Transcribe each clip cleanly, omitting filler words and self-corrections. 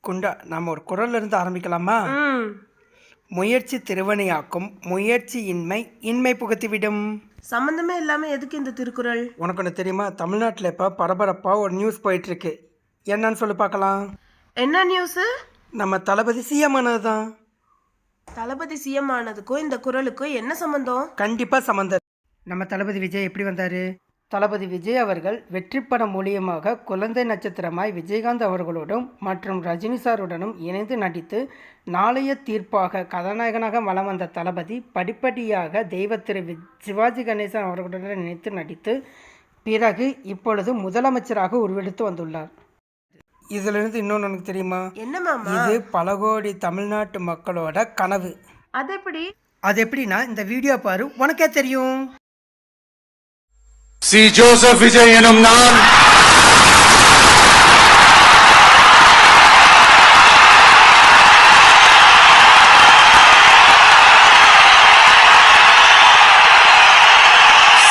குண்டா நம்ம ஒரு குரல்ல இருந்து ஆரம்பிக்கலாமா? முயற்சி திருவினையாக்கும், முயற்சி இன்மை புகுத்திவிடும். சம்மந்தமே இல்லாம எதுக்கு இந்த திருக்குறள்? உனக்கு ஒன்று தெரியுமா? தமிழ்நாட்டில் இப்போ பரபரப்பாக ஒரு நியூஸ் போயிட்டுருக்கு. என்னன்னு சொல்லி பார்க்கலாம். என்ன நியூஸ்? நம்ம தளபதி சிஎம் ஆனது தான். தளபதி சிஎம் ஆனதுக்கும் இந்த குறளுக்கும் என்ன சம்பந்தம்? கண்டிப்பாக சம்மந்தம். நம்ம தளபதி விஜய் எப்படி வந்தார்? தளபதி விஜய் அவர்கள் வெற்றி படம் மூலியமாக குழந்தை நட்சத்திரமாய் விஜயகாந்த் அவர்களோடும் மற்றும் ரஜினி சாருடனும் இணைந்து நடித்து நாளைய தீர்ப்பாக கதாநாயகனாக வலம் வந்த தளபதி படிப்படியாக தெய்வ திரு சிவாஜி கணேசன் அவர்களுடன் இணைத்து நடித்து பிறகு இப்பொழுது முதலமைச்சராக உருவெடுத்து வந்துள்ளார். இதிலிருந்து இன்னொன்று உனக்கு தெரியுமா? என்ன மாமா? இது பல கோடி தமிழ்நாட்டு மக்களோட கனவு. அது எப்படின்னா இந்த வீடியோ பாரு, உனக்கே தெரியும். சி ஜோசப் விஜய் எனும் நான்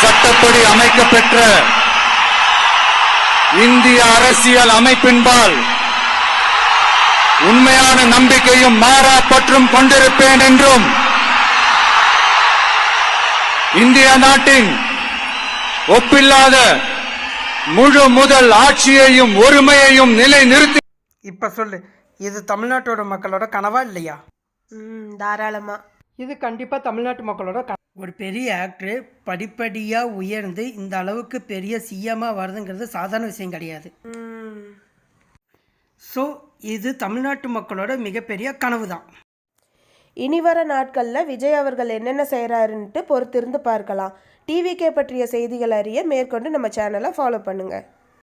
சட்டப்படி அமைக்கப்பெற்ற இந்திய அரசியல் அமைப்பின்பால் உண்மையான நம்பிக்கையும் மாறா பற்றும் கொண்டிருப்பேன் என்றும் இந்திய நாட்டின் ஒப்பில்லாத முழு முதல் ஆட்சியையும் ஒருமையையும் நிலை நிறுத்தி. இப்ப சொல்லு, இது தமிழ்நாட்டோட மக்களோட கனவா இல்லையா? தாராளமா இது கண்டிப்பா தமிழ்நாட்டு மக்களோட ஒரு பெரிய ஆக்டர் படிப்படியா உயர்ந்து இந்த அளவுக்கு பெரிய சிஎம்மா வருதுங்கிறது சாதாரண விஷயம் கிடையாது. ஸோ இது தமிழ்நாட்டு மக்களோட மிகப்பெரிய கனவு தான். இனி வர நாட்களில் விஜய் அவர்கள் என்னென்ன செய்கிறாருன்ட்டு பொறுத்திருந்து பார்க்கலாம். டிவிகே பற்றிய செய்திகள் அறிய மேற்கொண்டு நம்ம சேனலை ஃபாலோ பண்ணுங்கள்.